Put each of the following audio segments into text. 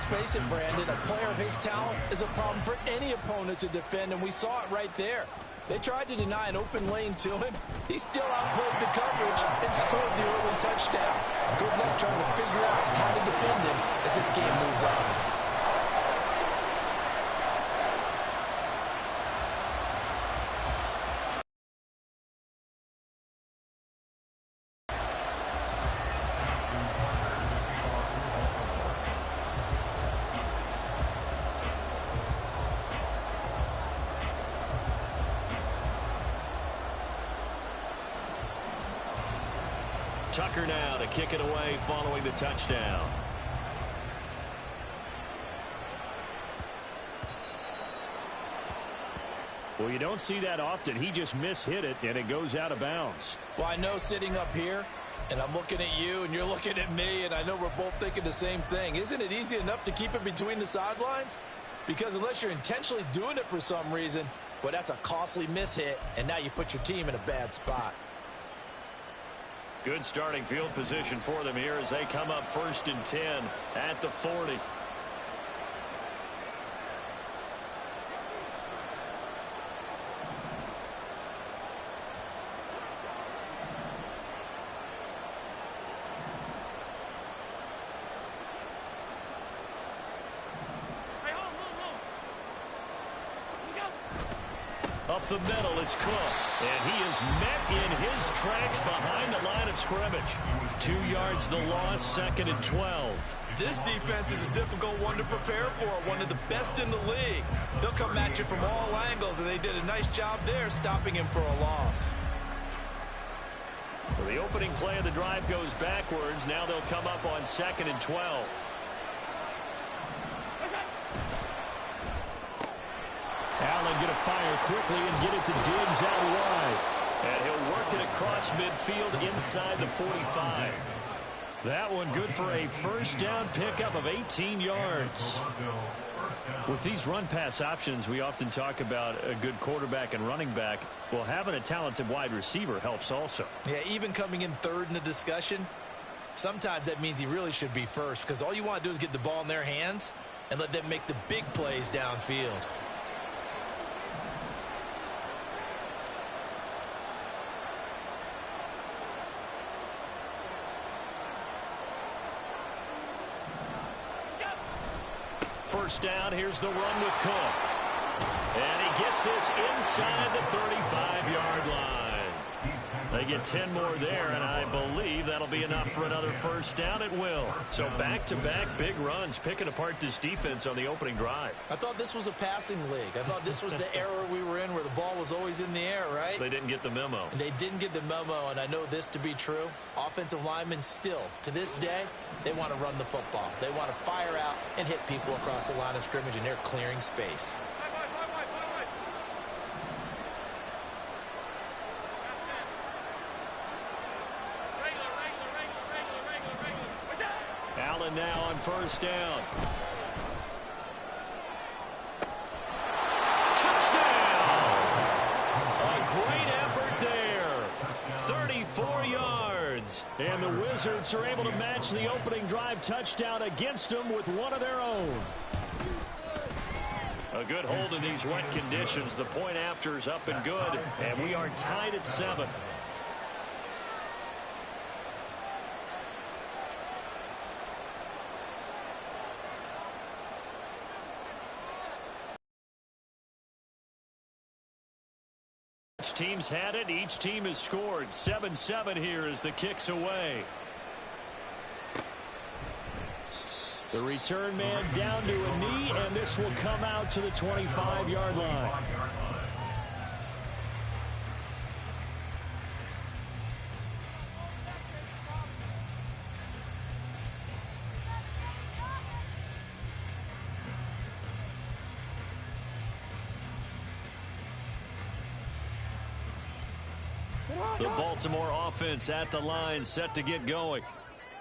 let's face it, Brandon, a player of his talent is a problem for any opponent to defend, and we saw it right there. They tried to deny an open lane to him. He still outplayed the coverage and scored the early touchdown. Good luck trying to figure out how to defend him as this game moves on. Tucker now to kick it away following the touchdown. Well, you don't see that often. He just mishit it, and it goes out of bounds. Well, I know sitting up here, and I'm looking at you, and you're looking at me, and I know we're both thinking the same thing. Isn't it easy enough to keep it between the sidelines? Because unless you're intentionally doing it for some reason, well, that's a costly mishit, and now you put your team in a bad spot. Good starting field position for them here as they come up 1st and 10 at the 40. Up the middle, it's Cook. And he is met in his tracks behind the line of scrimmage. 2 yards the loss, 2nd and 12. This defense is a difficult one to prepare for, one of the best in the league. They'll come at you from all angles, and they did a nice job there stopping him for a loss. So the opening play of the drive goes backwards. Now they'll come up on 2nd and 12. Allen going to fire quickly and get it to Diggs out wide. And he'll work it across midfield inside the 45. That one good for a first down pickup of 18 yards. With these run-pass options, we often talk about a good quarterback and running back. Well, having a talented wide receiver helps also. Yeah, even coming in third in the discussion, sometimes that means he really should be first, because all you want to do is get the ball in their hands and let them make the big plays downfield. First down, here's the run with Cook. And he gets this inside the 35-yard line. They get 10 more there, and I believe that'll be enough for another first down. It will. So back-to-back big runs, picking apart this defense on the opening drive. I thought this was a passing league. I thought this was the era we were in where the ball was always in the air, right? They didn't get the memo. And they didn't get the memo, and I know this to be true. Offensive linemen still, to this day, they want to run the football. They want to fire out and hit people across the line of scrimmage, and they're clearing space. Allen now on first down. Touchdown! A great effort there. 34 yards. And the Wizards are able to match the opening drive touchdown against them with one of their own. A good hold in these wet conditions. The point after is up and good. And we are tied at 7. Each team's had it. Each team has scored. 7-7 here as the kick's away. The return man down to a knee, and this will come out to the 25-yard line. The Baltimore offense at the line, set to get going.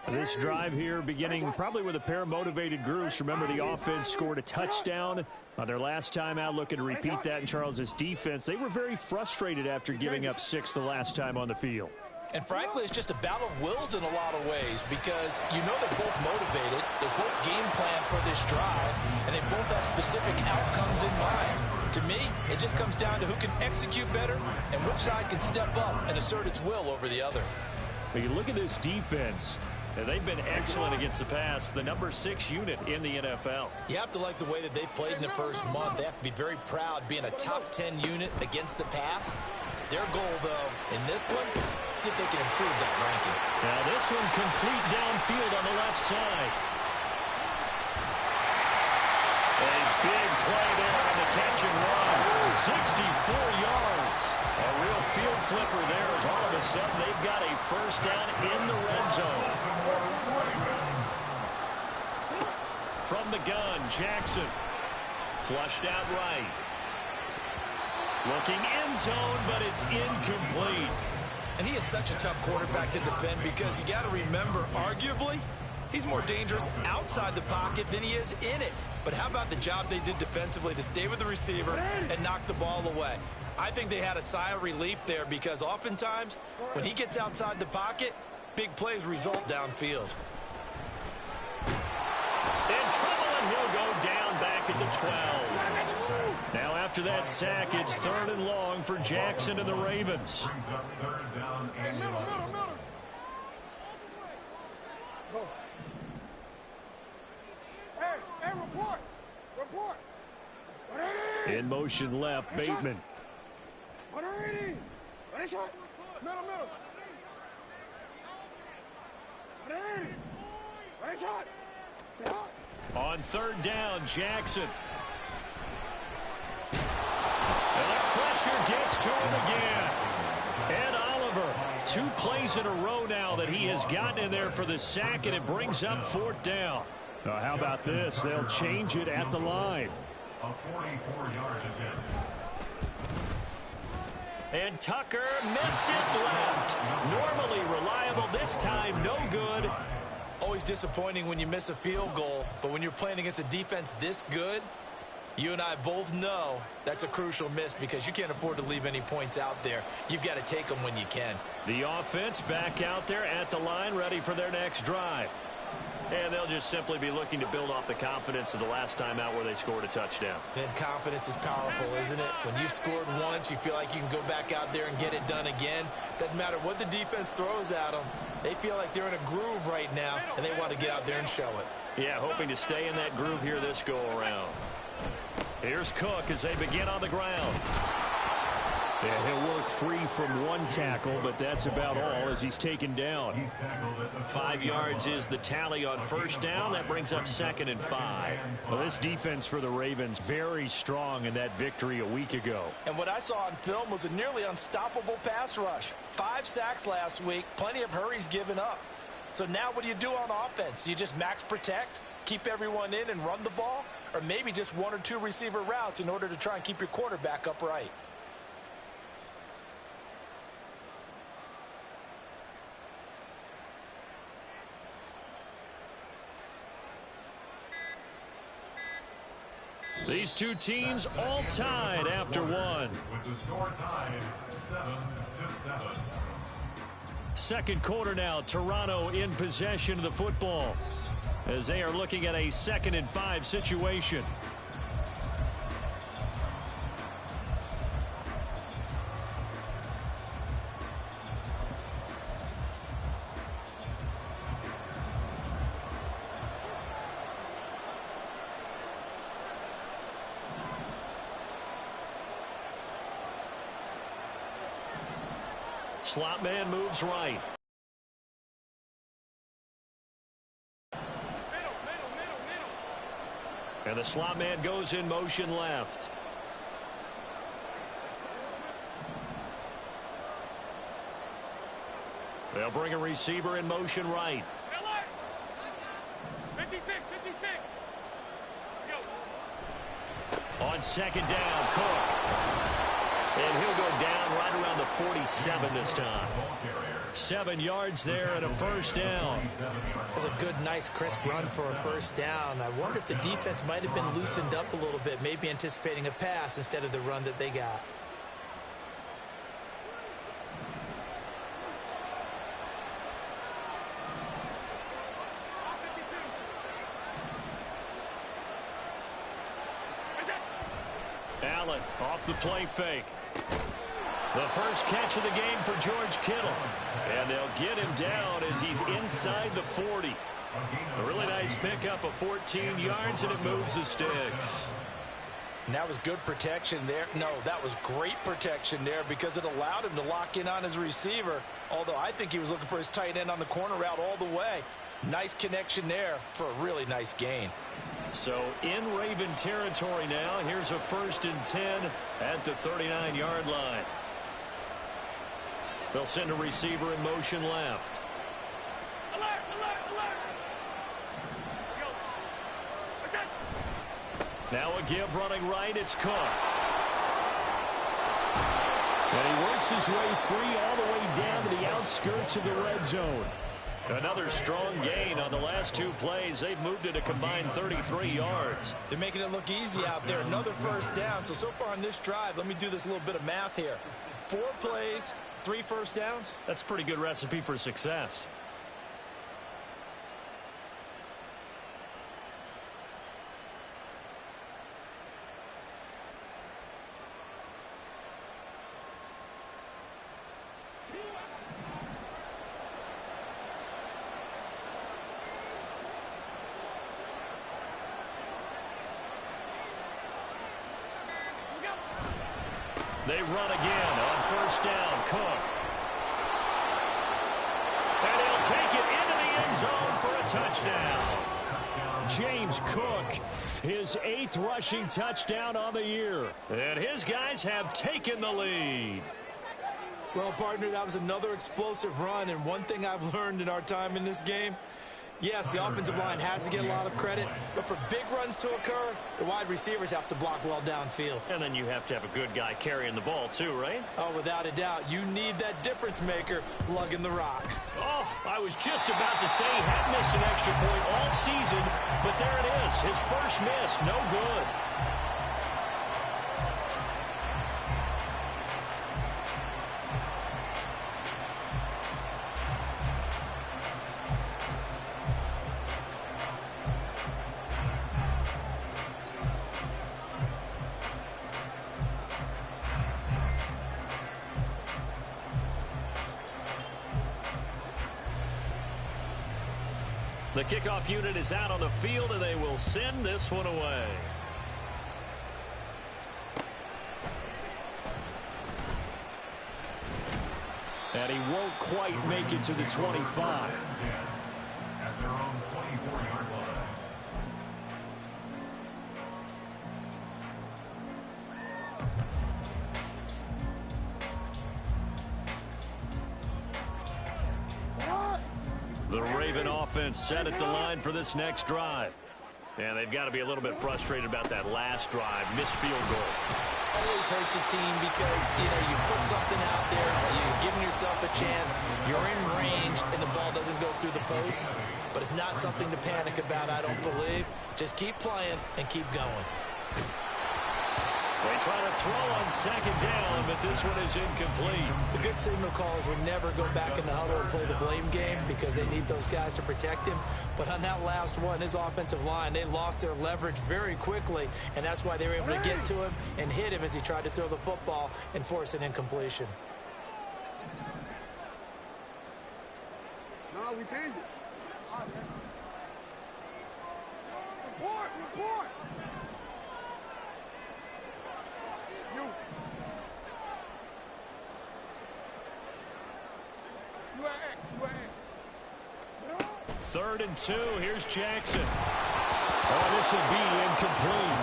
This drive here beginning probably with a pair of motivated groups. Remember, the offense scored a touchdown on their last time out, looking to repeat that in Charles's defense. They were very frustrated after giving up 6 the last time on the field. And frankly, it's just a battle of wills in a lot of ways because you know they're both motivated, they're both game planned for this drive, and they both have specific outcomes in mind. To me, it just comes down to who can execute better and which side can step up and assert its will over the other. When you look at this defense, they've been excellent against the pass, the number 6 unit in the NFL. You have to like the way that they've played in the first month. They have to be very proud being a top 10 unit against the pass. Their goal, though, in this one, see if they can improve that ranking. Now this one complete downfield on the left side. A big play there on the catch and run. 64 yards. A real field flipper there as all of a sudden they've got a first down in the red zone. From the gun, Jackson. Flushed out right. Looking end zone, but it's incomplete. And he is such a tough quarterback to defend because you got to remember, arguably, he's more dangerous outside the pocket than he is in it. But how about the job they did defensively to stay with the receiver and knock the ball away? I think they had a sigh of relief there because oftentimes when he gets outside the pocket, big plays result downfield. In trouble, and he'll go down back at the 12. Now after that sack, it's 3rd and long for Jackson and the Ravens. In motion left, Bateman. On 3rd down, Jackson. And the pressure gets to him again. Ed Oliver, 2 plays in a row now that he has gotten in there for the sack, and it brings up 4th down. How about this? They'll change it at the line. A 44-yard attempt. And Tucker missed it left. Normally reliable, this time no good. Always disappointing when you miss a field goal, but when you're playing against a defense this good, you and I both know that's a crucial miss because you can't afford to leave any points out there. You've got to take them when you can. The offense back out there at the line, ready for their next drive. And they'll just simply be looking to build off the confidence of the last time out where they scored a touchdown. And confidence is powerful, isn't it? When you've scored once, you feel like you can go back out there and get it done again. Doesn't matter what the defense throws at them. They feel like they're in a groove right now, and they want to get out there and show it. Yeah, hoping to stay in that groove here this go-around. Here's Cook as they begin on the ground. Yeah, he'll work free from 1 tackle, but that's about all as he's taken down. 5 yards is the tally on 1st down. That brings up 2nd and 5. Well, this defense for the Ravens very strong in that victory a week ago. And what I saw on film was a nearly unstoppable pass rush. 5 sacks last week, plenty of hurries given up. So now what do you do on offense? You just max protect, keep everyone in and run the ball, or maybe just 1 or 2 receiver routes in order to try and keep your quarterback upright. These 2 teams all tied after 1. With the score tied 7-7. 2nd quarter now, Toronto in possession of the football as they are looking at a 2nd and 5 situation. Slot man moves right. And the slot man goes in motion left. They'll bring a receiver in motion right. 56. On 2nd down, Cook. And he'll go down right around the 47 this time. 7 yards there and a 1st down. That's a good, nice, crisp run for a 1st down. I wonder if the defense might have been loosened up a little bit, maybe anticipating a pass instead of the run that they got. Allen off the play fake. The first catch of the game for George Kittle. And they'll get him down as he's inside the 40. A really nice pickup of 14 yards, and it moves the sticks. And that was good protection there. No, that was great protection there because it allowed him to lock in on his receiver, although I think he was looking for his tight end on the corner route all the way. Nice connection there for a really nice gain. So in Raven territory now, here's a 1st and 10 at the 39-yard line. They'll send a receiver in motion left. Alert, alert, alert. Now a give running right, it's Cook. And he works his way free all the way down to the outskirts of the red zone. Another strong gain on the last 2 plays. They've moved it a combined 33 yards. They're making it look easy out there. Another 1st down. So far on this drive, let me do this little bit of math here. 4 plays, 3 first downs. That's a pretty good recipe for success. They run again on 1st down. Cook. And he'll take it into the end zone for a touchdown. James Cook, his 8th rushing touchdown on the year. And his guys have taken the lead. Well, partner, that was another explosive run. And one thing I've learned in our time in this game, yes, the offensive line has to get a lot of credit, but for big runs to occur, the wide receivers have to block well downfield. And then you have to have a good guy carrying the ball too, right? Oh, without a doubt. You need that difference maker lugging the rock. Oh, I was just about to say he hadn't missed an extra point all season, but there it is. His first miss, no good. The kickoff unit is out on the field, and they will send this one away. And he won't quite make it to the 25. At their own 24-yard line. The Raven offense set at the line for this next drive. And they've got to be a little bit frustrated about that last drive. Missed field goal. Always hurts a team because, you put something out there, you're giving yourself a chance, you're in range, and the ball doesn't go through the post. But it's not something to panic about, I don't believe. Just keep playing and keep going. They try to throw on 2nd down, but this one is incomplete. The good signal callers would never go back in the huddle and play the blame game because they need those guys to protect him. But on that last one, his offensive line, they lost their leverage very quickly, and that's why they were able to get to him and hit him as he tried to throw the football and force an incompletion. No, we changed it. Report, report. Third and 2. Here's Jackson. Oh, this will be incomplete.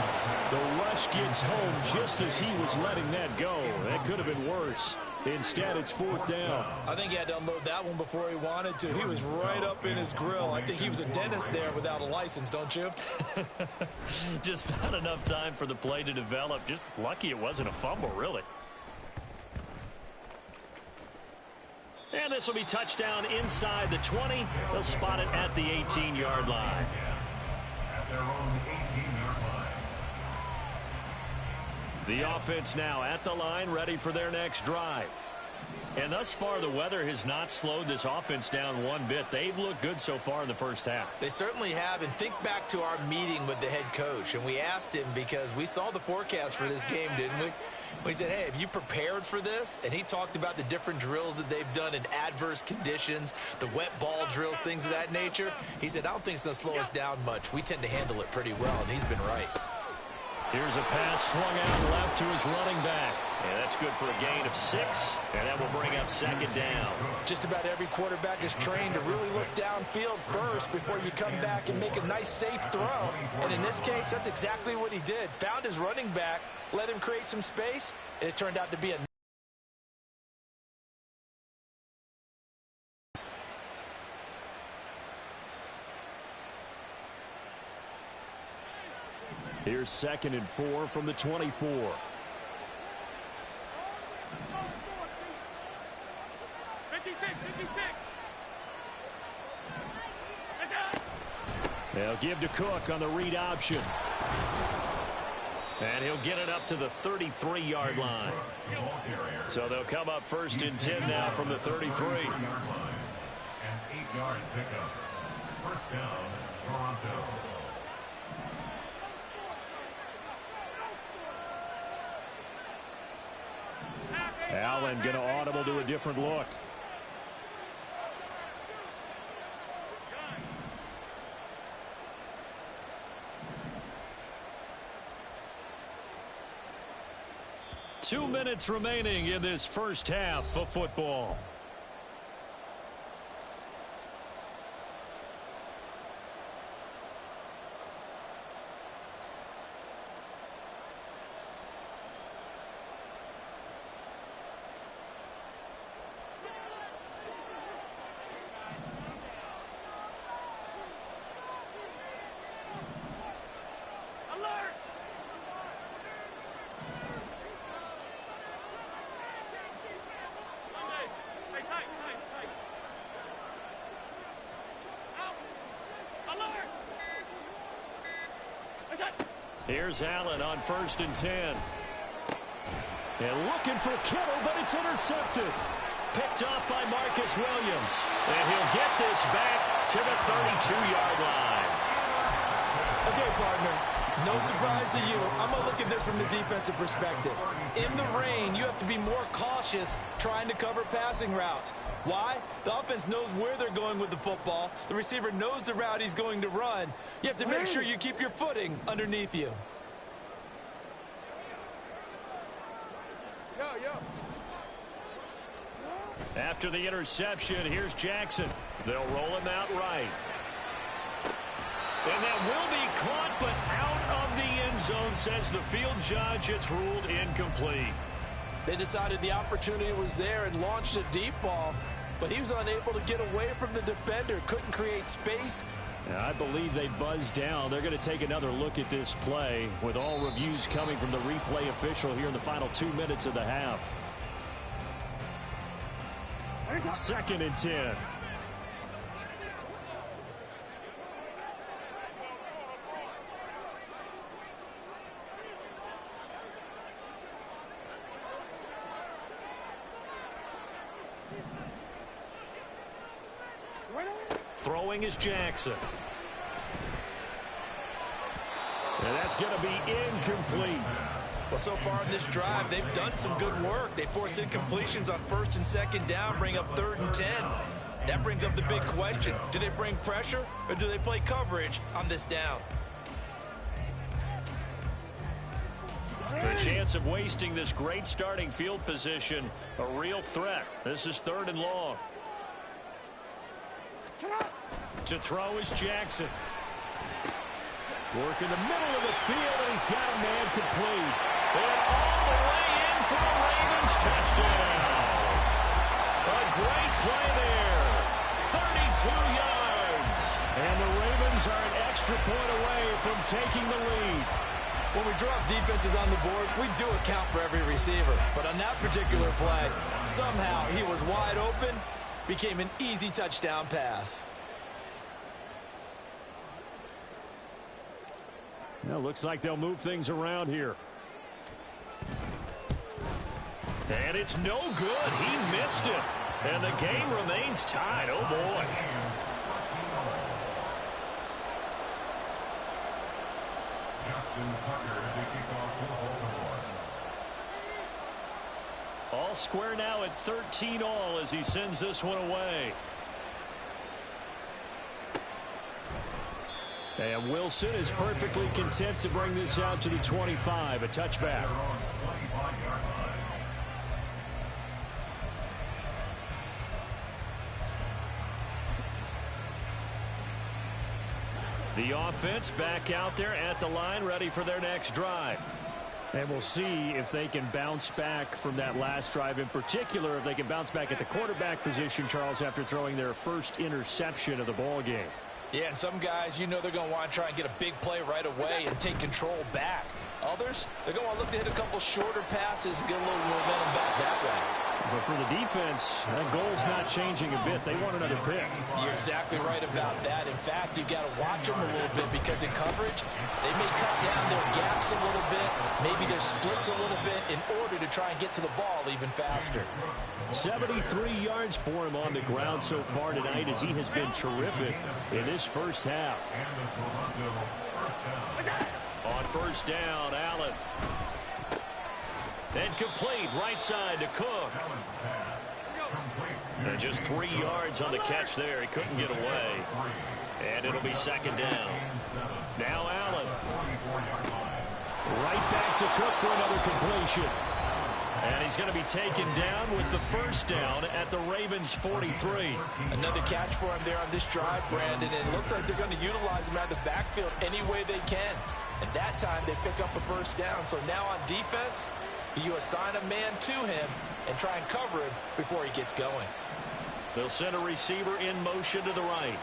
The rush gets home just as he was letting that go. That could have been worse. Instead, it's 4th down. I think he had to unload that one before he wanted to. He was right up in his grill. I think he was a dentist there without a license, don't you? Just not enough time for the play to develop. Just lucky it wasn't a fumble, really. And this will be touchdown inside the 20. They'll spot it at the 18-yard line. At their own 18-yard line. The offense now at the line, ready for their next drive. And thus far, the weather has not slowed this offense down one bit. They've looked good so far in the first half. They certainly have. And think back to our meeting with the head coach. And we asked him because we saw the forecast for this game, didn't we? We said, hey, have you prepared for this? And he talked about the different drills that they've done in adverse conditions, the wet ball drills, things of that nature. He said, I don't think it's going to slow us down much. We tend to handle it pretty well, and he's been right. Here's a pass swung out left to his running back. And that's good for a gain of 6. And that will bring up second down. Just about every quarterback is trained to really look downfield first before you come back and make a nice, safe throw. And in this case, that's exactly what he did. Found his running back, let him create some space, and it turned out to be a Here's 2nd and 4 from the 24. They'll give to Cook on the read option. And he'll get it up to the 33-yard line. So they'll come up 1st and 10 now from the 33. An 8-yard pickup. First down, Toronto. Allen going to audible to a different look. Two minutes remaining in this first half of football. Here's Allen on 1st and 10. And looking for Kittle, but it's intercepted. Picked off by Marcus Williams. And he'll get this back to the 32-yard line. Okay, partner, no surprise to you. I'm going to look at this from the defensive perspective. In the rain, you have to be more cautious trying to cover passing routes. Why? The offense knows where they're going with the football. The receiver knows the route he's going to run. You have to make sure you keep your footing underneath you. After the interception, here's Jackson. They'll roll him out right. And that will be caught, but out of the end zone, says the field judge. It's ruled incomplete. They decided the opportunity was there and launched a deep ball, but he was unable to get away from the defender, couldn't create space. I believe they buzzed down. They're going to take another look at this play with all reviews coming from the replay official here in the final 2 minutes of the half. 2nd and 10. Throwing is Jackson. And that's going to be incomplete. Well, so far in this drive, they've done some good work. They force incompletions on 1st and 2nd down, bring up 3rd and 10. That brings up the big question. Do they bring pressure or do they play coverage on this down? The chance of wasting this great starting field position, a real threat. This is 3rd and long. To throw is Jackson. Work in the middle of the field, and he's got a man complete. And all the way in for a Ravens touchdown. A great play there. 32 yards. And the Ravens are an extra point away from taking the lead. When we drop defenses on the board, we do account for every receiver. But on that particular play, somehow he was wide open, became an easy touchdown pass. Well, looks like they'll move things around here. And it's no good. He missed it. And the game remains tied. Oh, boy. All square now at 13-all as he sends this one away. And Wilson is perfectly content to bring this out to the 25, a touchback. The offense back out there at the line, ready for their next drive. And we'll see if they can bounce back from that last drive, in particular if they can bounce back at the quarterback position, Charles, after throwing their first interception of the ball game. Yeah, and some guys, you know they're going to want to try and get a big play right away and take control back. Others, they're going to want to look to hit a couple shorter passes and get a little momentum back that way. But for the defense, that goal's not changing a bit. They want another pick. You're exactly right about that. In fact, you've got to watch them a little bit because in coverage, they may cut down their gaps a little bit, maybe their splits a little bit in order to try and get to the ball even faster. 73 yards for him on the ground so far tonight as he has been terrific in this first half. On first down, Allen. And complete right side to Cook. And just 3 yards on the catch there. He couldn't get away. And it'll be second down. Now Allen. Right back to Cook for another completion. And he's going to be taken down with the first down at the Ravens 43. Another catch for him there on this drive, Brandon. And it looks like they're going to utilize him out of the backfield any way they can. And that time they pick up a first down. So now on defense, you assign a man to him and try and cover him before he gets going. They'll send a receiver in motion to the right.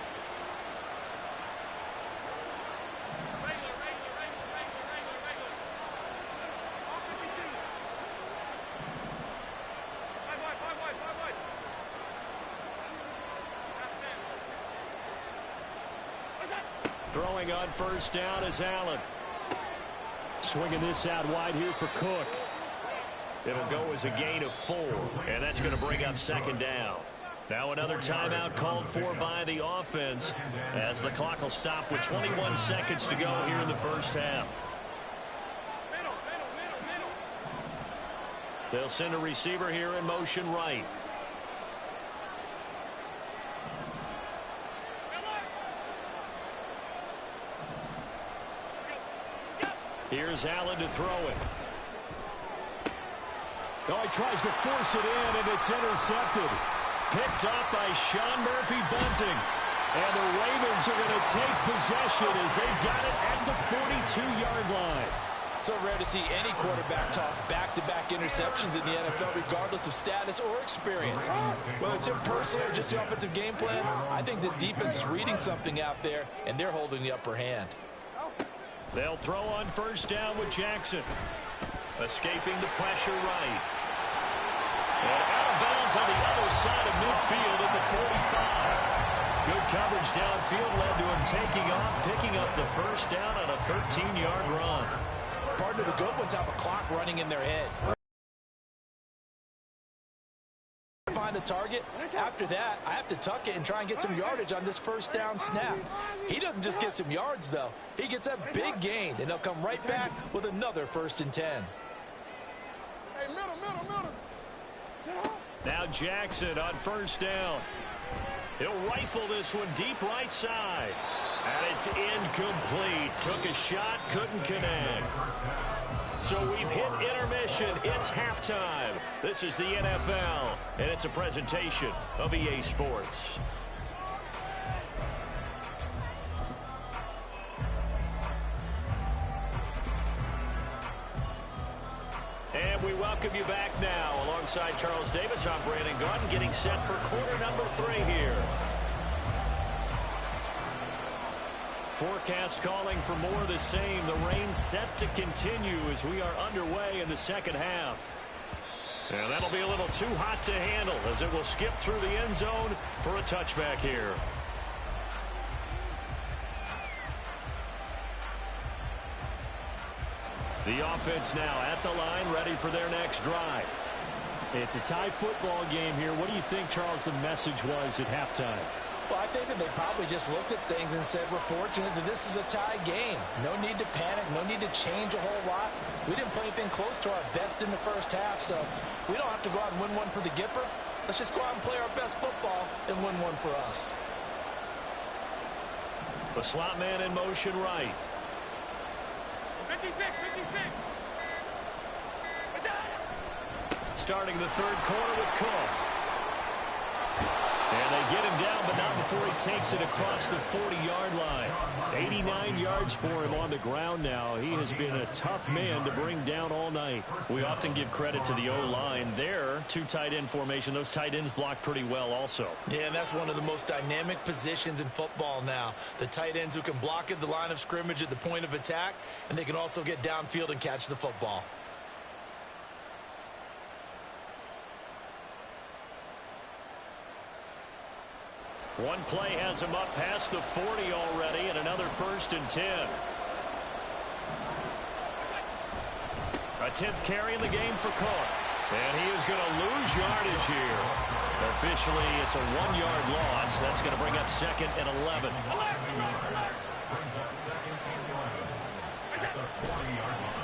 Throwing on first down is Allen. Swinging this out wide here for Cook. It'll go as a gain of 4, and that's going to bring up second down. Now another timeout called for by the offense as the clock will stop with 21 seconds to go here in the first half. They'll send a receiver here in motion right. Here's Allen to throw it. Oh, he tries to force it in, and it's intercepted. Picked up by Sean Murphy-Bunting. And the Ravens are going to take possession as they've got it at the 42-yard line. So rare to see any quarterback toss back-to-back interceptions in the NFL, regardless of status or experience. Whether it's him personally or just the offensive game plan, I think this defense is reading something out there, and they're holding the upper hand. They'll throw on first down with Jackson. Escaping the pressure right. And out of bounds on the other side of midfield at the 45. Good coverage downfield led to him taking off, picking up the first down on a 13-yard run. Part of the good ones have a clock running in their head. Find the target. After that, I have to tuck it and try and get some yardage on this first down snap. He doesn't just get some yards, though. He gets a big gain, and they'll come right back with another 1st and 10. Hey, middle. Now Jackson on first down. He'll rifle this one deep right side. And it's incomplete. Took a shot, couldn't connect. So we've hit intermission. It's halftime. This is the NFL, and it's a presentation of EA Sports. And we welcome you back now. Alongside Charles Davis, I'm Brandon Gaudin, getting set for quarter number 3 here. Forecast calling for more of the same. The rain set to continue as we are underway in the second half. And that'll be a little too hot to handle as it will skip through the end zone for a touchback here. The offense now at the line, ready for their next drive. It's a tie football game here. What do you think, Charles, the message was at halftime? Well, I think that they probably just looked at things and said, we're fortunate that this is a tie game. No need to panic. No need to change a whole lot. We didn't play anything close to our best in the first half, so we don't have to go out and win one for the Gipper. Let's just go out and play our best football and win one for us. The slot man in motion right. 56, 56. Starting the third quarter with Cook. And they get him down, but not before he takes it across the 40-yard line. 89 yards for him on the ground now. He has been a tough man to bring down all night. We often give credit to the O-line. There, two tight end formation. Those tight ends block pretty well also. Yeah, and that's one of the most dynamic positions in football now. The tight ends who can block at the line of scrimmage at the point of attack, and they can also get downfield and catch the football. One play has him up past the 40 already, and another 1st and 10. A 10th carry in the game for Cook. And he is going to lose yardage here. Officially, it's a 1-yard loss. That's going to bring up 2nd and 11.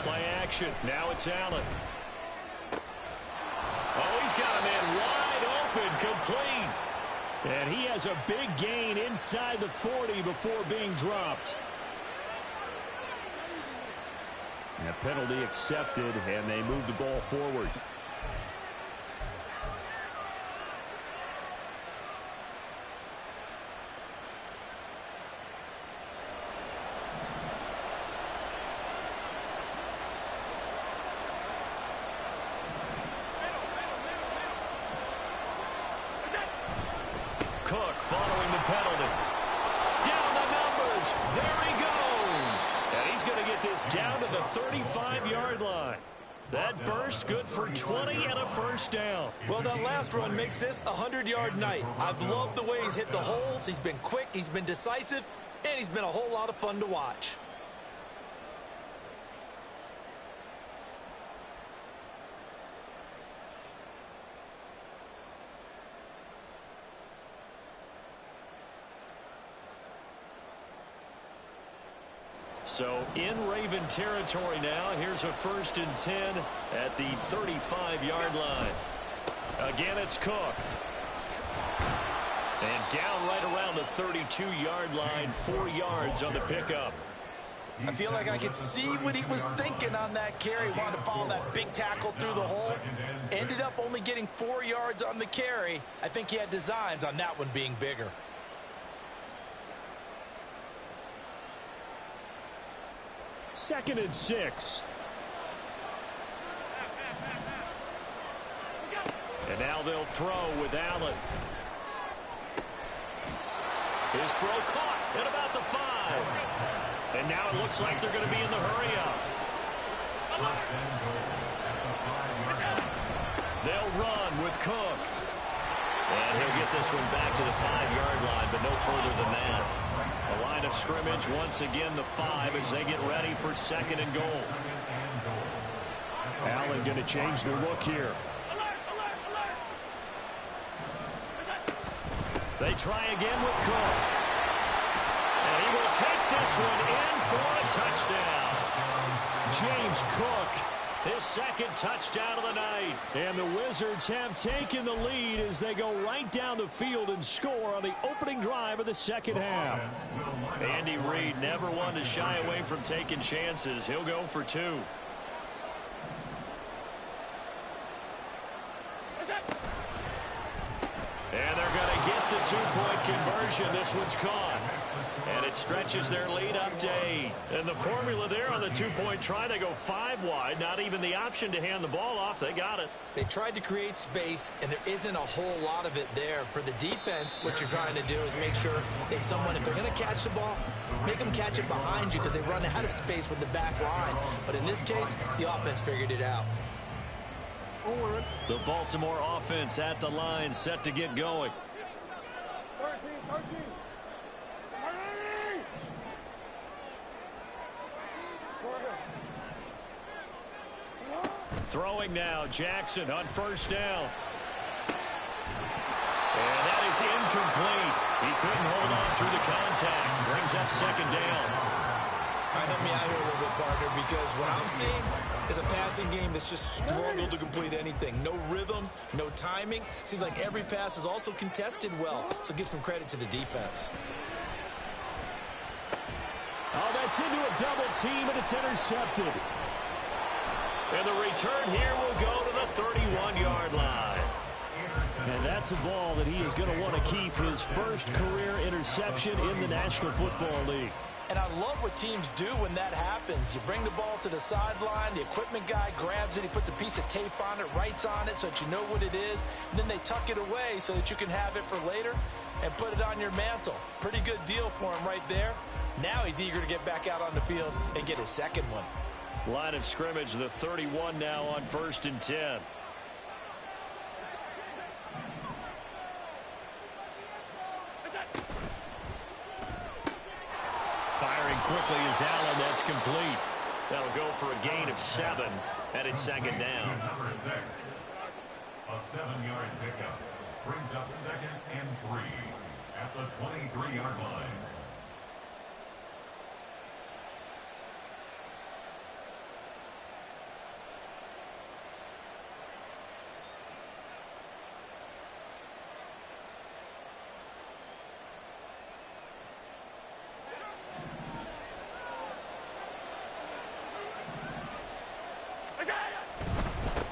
Play action. Now it's Allen. Oh, he's got a man wide open, complete. And he has a big gain inside the 40 before being dropped. And a penalty accepted, and they move the ball forward. Cook following the penalty. Down the numbers. There he goes. And he's going to get this down to the 35-yard line. That burst good for 20 and a 1st down. Well, that last run makes this a 100-yard night. I've loved the way he's hit the holes. He's been quick, he's been decisive, and he's been a whole lot of fun to watch. So in Raven territory now. Here's a 1st and 10 at the 35-yard line. Again, it's Cook. And down right around the 32-yard line, 4 yards on the pickup. I feel like I could see what he was thinking on that carry. Wanted to follow that big tackle through the hole. Ended up only getting 4 yards on the carry. I think he had designs on that one being bigger. Second and 6. And now they'll throw with Allen. His throw caught at about the 5. And now it looks like they're going to be in the hurry up. They'll run with Cook. And he'll get this one back to the 5-yard line, but no further than that. A line of scrimmage, once again the 5 as they get ready for 2nd and goal. Allen going to change the look here. They try again with Cook. And he will take this one in for a touchdown. James Cook, his 2nd touchdown of the night. And the Wizards have taken the lead as they go right down the field and score on the opening drive of the 2nd half. Andy Reid never one to shy away from taking chances. He'll go for 2. And they're going to get the 2-point conversion. This one's caught. And it stretches their lead up to 8. And the formula there on the 2-point try, they go 5 wide. Not even the option to hand the ball off. They got it. They tried to create space, and there isn't a whole lot of it there. For the defense, what you're trying to do is make sure they have someone, if they're going to catch the ball, make them catch it behind you because they run out of space with the back line. But in this case, the offense figured it out. The Baltimore offense at the line, set to get going. 13. Throwing now, Jackson on first down. And that is incomplete. He couldn't hold on through the contact. Brings up second down. All right, help me out here a little bit, partner, because what I'm seeing is a passing game that's just struggled to complete anything. No rhythm, no timing. Seems like every pass is also contested well, so give some credit to the defense. Oh, that's into a double team, and it's intercepted. And the return here will go to the 31-yard line. And that's a ball that he is going to want to keep, his first career interception in the National Football League. And I love what teams do when that happens. You bring the ball to the sideline, the equipment guy grabs it, he puts a piece of tape on it, writes on it so that you know what it is, and then they tuck it away so that you can have it for later and put it on your mantle. Pretty good deal for him right there. Now he's eager to get back out on the field and get his second one. Line of scrimmage, the 31 now on 1st and 10. Firing quickly is Allen. That's complete. That'll go for a gain of 7, and it's second down. Number 6, a 7-yard pickup brings up 2nd and 3 at the 23-yard line.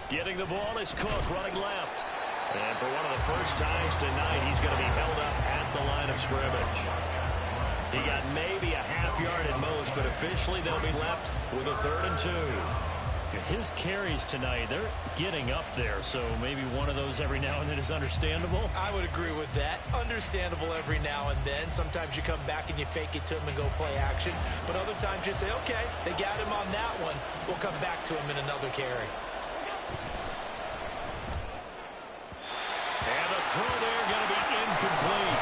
Getting the ball is Cook running left. And for one of the first times tonight, he's going to be held up at the line of scrimmage. He got maybe a half yard at most, but officially they'll be left with a 3rd and 2. His carries tonight, they're getting up there, so maybe one of those every now and then is understandable. I would agree with that. Understandable every now and then. Sometimes you come back and you fake it to him and go play action. But other times you say, okay, they got him on that one. We'll come back to him in another carry. And the throw there going to be incomplete.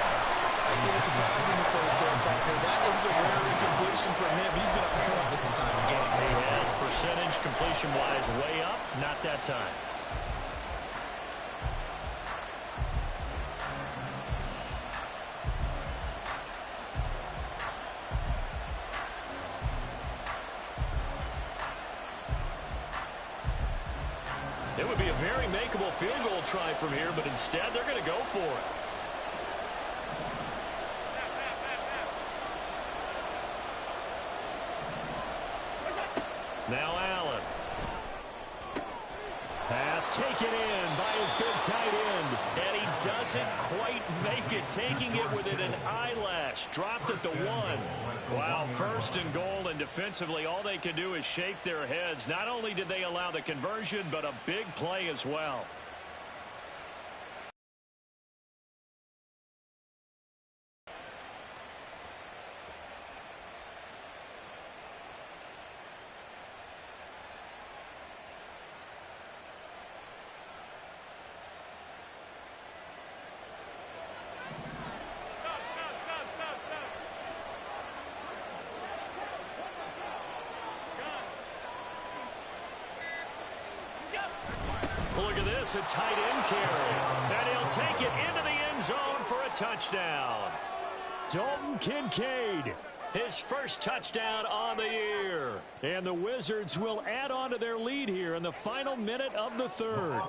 I see the surprise in the face there, partner. That is a rare incompletion from him. He's been on point this entire game. He has percentage completion-wise way up. Not that time. It would be a very makeable field goal try from here, but instead they're going to go for it. Now Allen. Pass taken in by his big tight end. And he doesn't quite make it, taking it within an eyelash. Dropped at the 1. Wow, 1st and goal, and defensively all they can do is shake their heads. Not only did they allow the conversion, but a big play as well. Look at this, a tight end carry. And he'll take it into the end zone for a touchdown. Dalton Kincaid, his first touchdown on the year. And the Wizards will add on to their lead here in the final minute of the 3rd.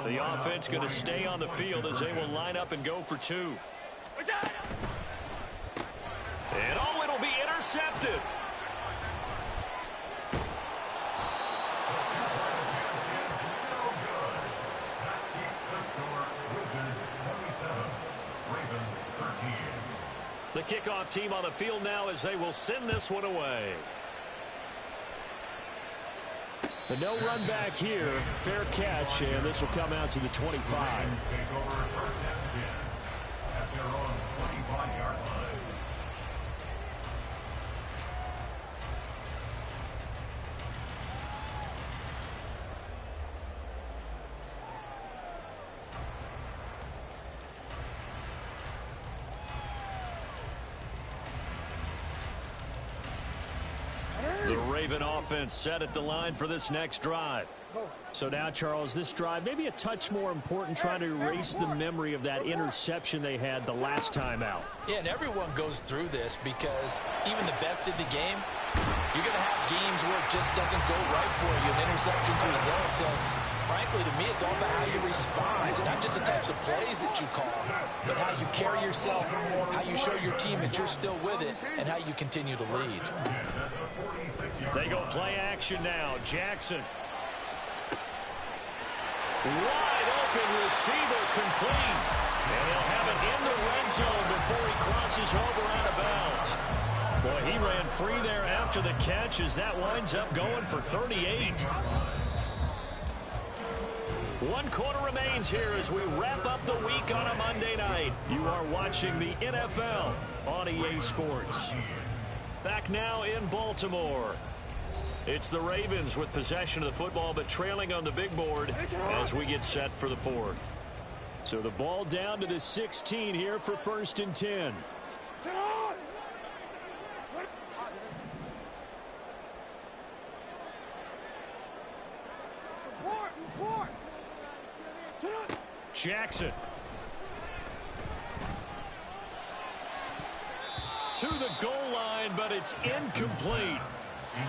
The offense going to stay on the field as they will line up and go for 2. And oh, it'll be intercepted. The kickoff team on the field now as they will send this one away. The no run back here. Fair catch, and this will come out to the 25. Take over 1st and 10 at their own 25-yard line. Raven offense set at the line for this next drive. So now, Charles, this drive maybe a touch more important, trying to erase the memory of that interception they had the last time out. Yeah, and everyone goes through this because even the best in the game, you're going to have games where it just doesn't go right for you, and interceptions result. So, frankly, to me, it's all about how you respond, not just the types of plays that you call, but how you carry yourself, how you show your team that you're still with it, and how you continue to lead. They go play action now. Jackson. Wide open receiver complete. And he'll have it in the red zone before he crosses over out of bounds. Boy, he ran free there after the catch as that winds up going for 38. 1 quarter remains here as we wrap up the week on a Monday night. You are watching the NFL on EA Sports. Back now in Baltimore. It's the Ravens with possession of the football, but trailing on the big board as we get set for the fourth. So the ball down to the 16 here for 1st and 10. Jackson. To the goal line, but it's incomplete.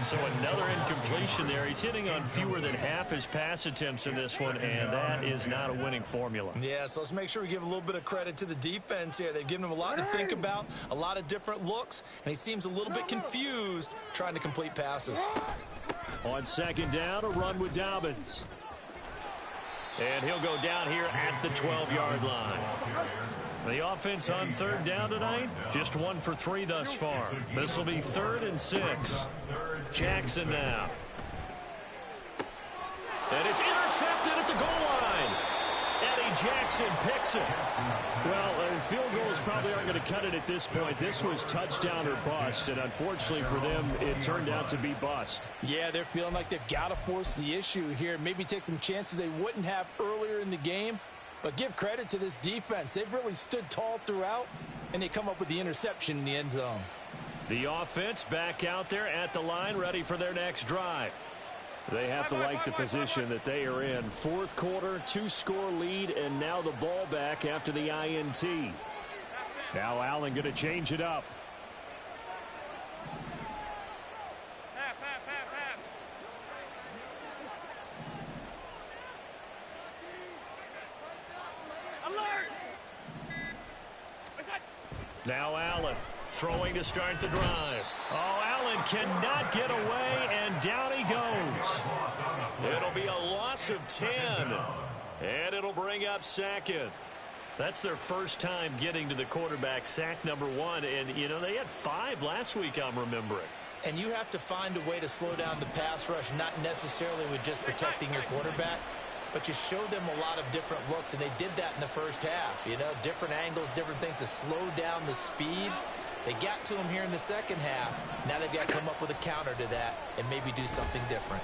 So another incompletion there. He's hitting on fewer than half his pass attempts in this one, and that is not a winning formula. Yeah, so let's make sure we give a little bit of credit to the defense here. They've given him a lot to think about, a lot of different looks, and he seems a little bit confused trying to complete passes. On 2nd down, a run with Dobbins. And he'll go down here at the 12-yard line. The offense on 3rd down tonight, just 1 for 3 thus far. This will be 3rd and 6. Jackson now. And it's intercepted at the goal line. Eddie Jackson picks it. Well, field goals probably aren't going to cut it at this point. This was touchdown or bust, and unfortunately for them, it turned out to be bust. Yeah, they're feeling like they've got to force the issue here. Maybe take some chances they wouldn't have earlier in the game. But give credit to this defense. They've really stood tall throughout, and they come up with the interception in the end zone. The offense back out there at the line, ready for their next drive. They have to like the position that they are in. 4th quarter, 2-score lead, and now the ball back after the INT. Now Allen going to change it up. Now Allen throwing to start the drive. Oh, Allen cannot get away, and down he goes. It'll be a loss of 10, and it'll bring up 2nd. That's their first time getting to the quarterback, sack number 1, and, you know, they had 5 last week, I'm remembering. And you have to find a way to slow down the pass rush, not necessarily with just protecting your quarterback, but you show them a lot of different looks, and they did that in the first half. You know, different angles, different things to slow down the speed. They got to him here in the second half. Now they've got to come up with a counter to that and maybe do something different.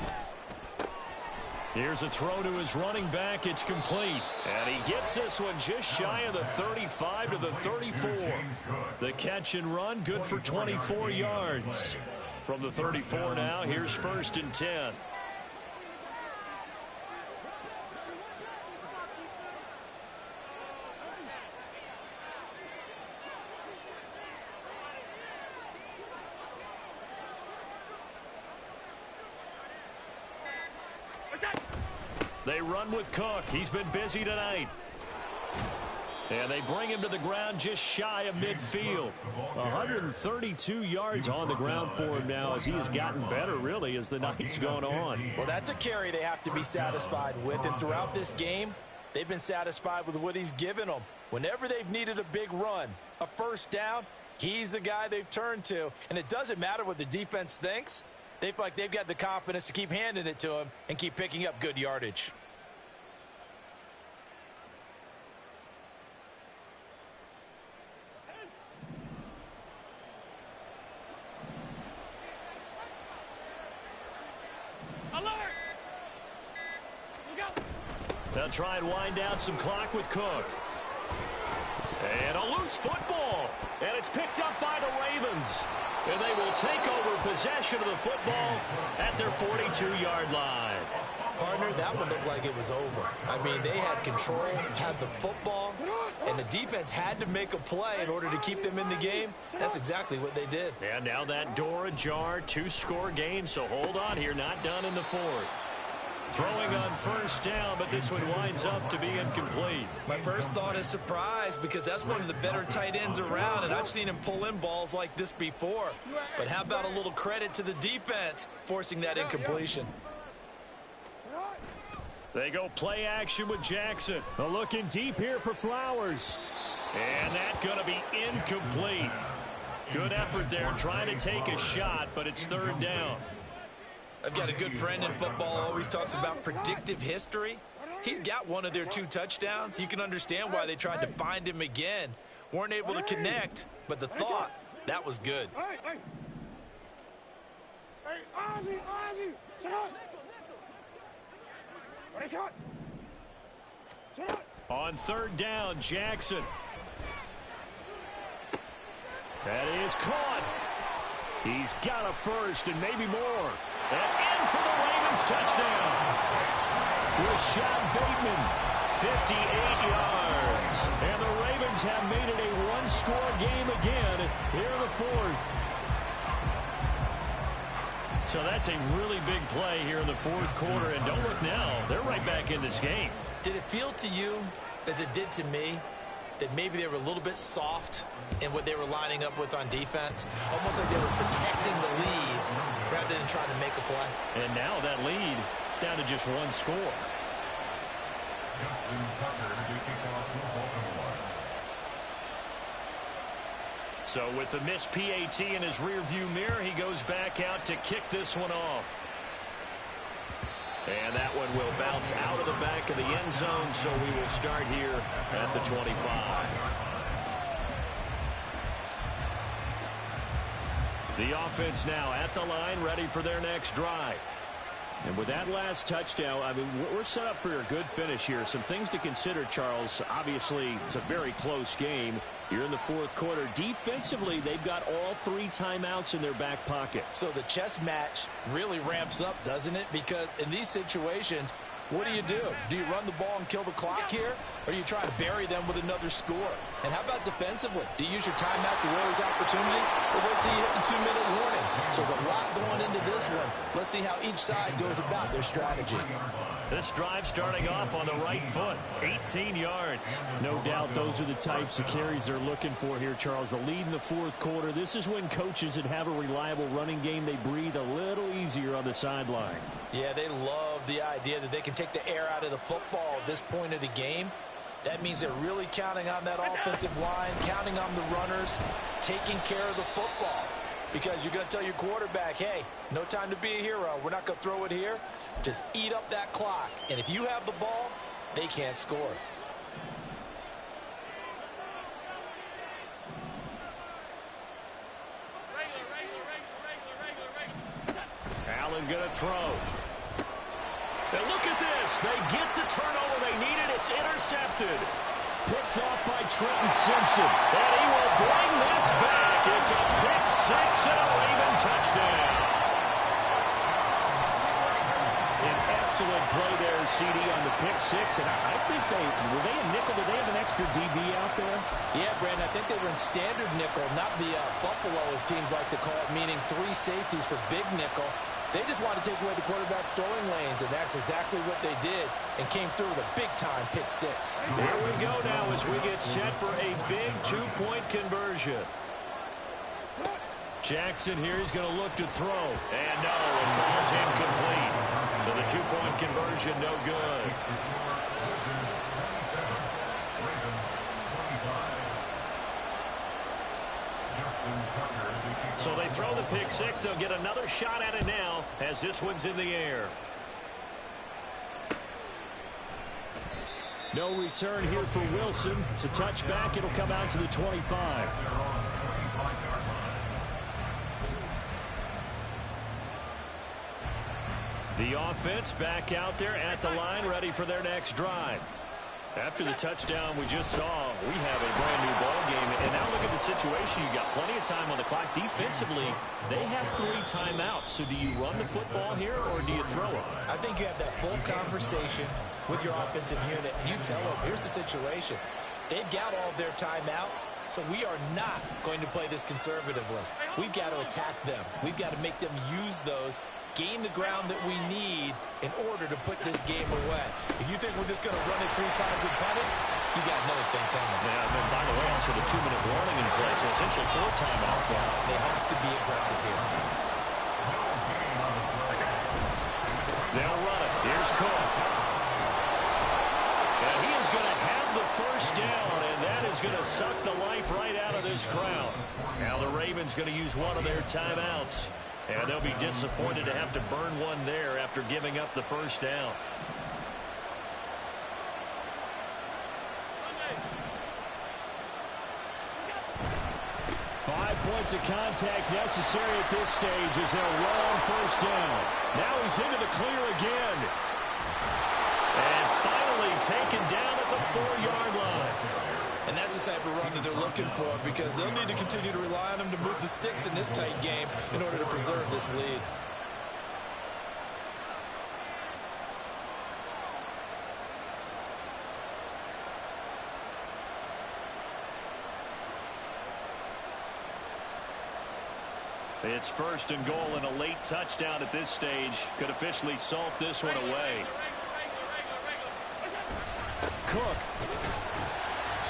Here's a throw to his running back. It's complete. And he gets this one just shy of the 35 to the 34. The catch and run, good for 24 yards. From the 34 now, here's 1st and 10. They run with Cook. He's been busy tonight. And they bring him to the ground just shy of midfield. 132 yards on the ground for him now as he has gotten better, really, as the night's gone on. Well, that's a carry they have to be satisfied with. And throughout this game, they've been satisfied with what he's given them. Whenever they've needed a big run, a first down, he's the guy they've turned to. And it doesn't matter what the defense thinks. They feel like they've got the confidence to keep handing it to him and keep picking up good yardage. They'll try and wind down some clock with Cook. And a loose football. And it's picked up by the Ravens. And they will take over possession of the football at their 42-yard line. Partner, that one looked like it was over. I mean, they had control, had the football, and the defense had to make a play in order to keep them in the game. That's exactly what they did. And now that door ajar, 2-score game, so hold on here, not done in the fourth. Throwing on first down, but this one winds up to be incomplete. My first thought is surprise because that's one of the better tight ends around, and I've seen him pull in balls like this before. But how about a little credit to the defense forcing that incompletion? They go play action with Jackson. Looking deep here for Flowers. And that's going to be incomplete. Good effort there trying to take a shot, but it's third down. I've got a good friend in football, always talks about predictive history. He's got one of their 2 touchdowns. You can understand why they tried to find him again. Weren't able to connect, but the thought, that was good. On third down, Jackson. That is caught. He's got a first and maybe more. And in for the Ravens touchdown. Rashad Bateman, 58 yards. And the Ravens have made it a 1-score game again here in the fourth. So that's a really big play here in the fourth quarter. And don't look now, they're right back in this game. Did it feel to you, as it did to me, that maybe they were a little bit soft in what they were lining up with on defense? Almost like they were protecting the lead rather than trying to make a play. And now that lead is down to just 1 score. Justin Tucker to kick off the Baltimore. So with the missed PAT in his rearview mirror, he goes back out to kick this one off. And that one will bounce out of the back of the end zone, so we will start here at the 25. The offense now at the line, ready for their next drive. And with that last touchdown, I mean, we're set up for a good finish here. Some things to consider, Charles. Obviously, it's a very close game. You're in the fourth quarter. Defensively, they've got all 3 timeouts in their back pocket. So the chess match really ramps up, doesn't it? Because in these situations, what do? Do you run the ball and kill the clock here? Or do you try to bury them with another score? And how about defensively? Do you use your timeouts as well as opportunity? Or wait till you hit the 2-minute warning? So there's a lot going into this one. Let's see how each side goes about their strategy. This drive starting off on the right foot, 18 yards. No doubt those are the types of carries they're looking for here, Charles. The lead in the fourth quarter. This is when coaches that have a reliable running game, they breathe a little easier on the sideline. Yeah, they love the idea that they can take the air out of the football at this point of the game. That means they're really counting on that offensive line, counting on the runners, taking care of the football. Because you're going to tell your quarterback, hey, no time to be a hero. We're not going to throw it here. Just eat up that clock. And if you have the ball, they can't score. Allen going to throw. And look at this. They get the turnover they needed. It's intercepted. Picked off by Trenton Simpson. And he will bring this back. It's a pick 6 and a Raven touchdown. An excellent play there, CD, on the pick 6. And I think were they a nickel? Did they have an extra DB out there? Yeah, Brandon, I think they were in standard nickel, not the Buffalo, as teams like to call it, meaning 3 safeties for big nickel. They just want to take away the quarterback's throwing lanes, and that's exactly what they did and came through with a big-time pick 6. Here we go now as we get set for a big 2-point conversion. Jackson here is going to look to throw. And no, it falls incomplete. So the 2-point conversion, no good. So they throw the pick 6. They'll get another shot at it now as this one's in the air. No return here for Wilson. It's a touchback. It'll come out to the 25. The offense back out there at the line, ready for their next drive. After the touchdown we just saw, we have a brand new ball game. And now look at the situation. You got plenty of time on the clock. Defensively, they have 3 timeouts. So do you run the football here or do you throw it? I think you have that full conversation with your offensive unit, and you tell them, here's the situation. They've got all their timeouts, so we are not going to play this conservatively. We've got to attack them. We've got to make them use those, gain the ground that we need in order to put this game away. If you think we're just going to run it 3 times and punt it, you got another thing coming. Yeah, and then, by the way, also the 2-minute warning in place, so essentially 4 timeouts now. They have to be aggressive here. They'll run it. Here's Cook. And he is going to have the first down, and that is going to suck the life right out of this crowd. Now the Ravens going to use one of their timeouts, and they'll be disappointed to have to burn one there after giving up the first down. Points of contact necessary at this stage as they'll run on first down. Now he's into the clear again. And finally taken down at the 4-yard line. And that's the type of run that they're looking for, because they'll need to continue to rely on him to move the sticks in this tight game in order to preserve this lead. It's first and goal, and a late touchdown at this stage could officially salt this one away. Cook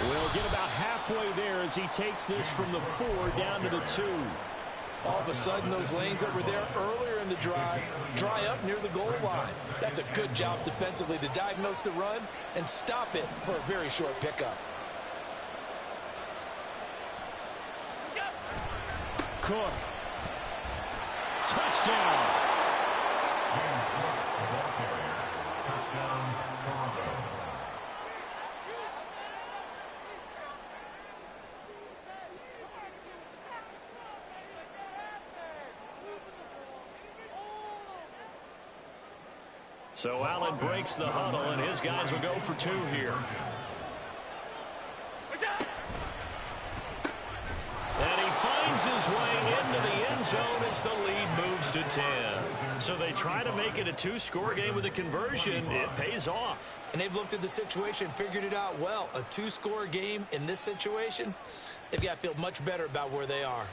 will get about halfway there as he takes this from the 4 down to the 2. All of a sudden, those lanes that were there earlier in the drive dry up near the goal line. That's a good job defensively to diagnose the run and stop it for a very short pickup. Cook. Touchdown. So Allen breaks the huddle, and his guys will go for 2 here. His way into the end zone as the lead moves to 10. So they try to make it a 2-score game with a conversion. It pays off. And they've looked at the situation, figured it out well. A 2-score game in this situation, they've got to feel much better about where they are.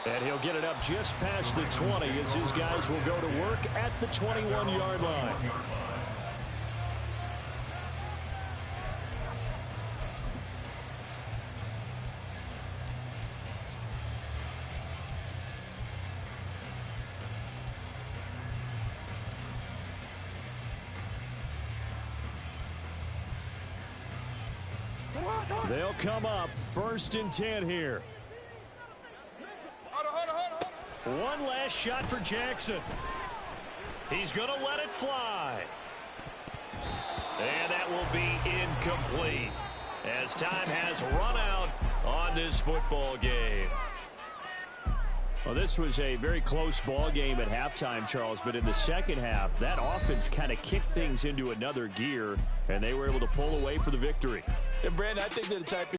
And he'll get it up just past the 20 as his guys will go to work at the 21-yard line. They'll come up 1st and 10 here. One last shot for Jackson. He's going to let it fly. And that will be incomplete as time has run out on this football game. Well, this was a very close ball game at halftime, Charles, but in the second half, that offense kind of kicked things into another gear, and they were able to pull away for the victory. And, Brandon, I think they're the type of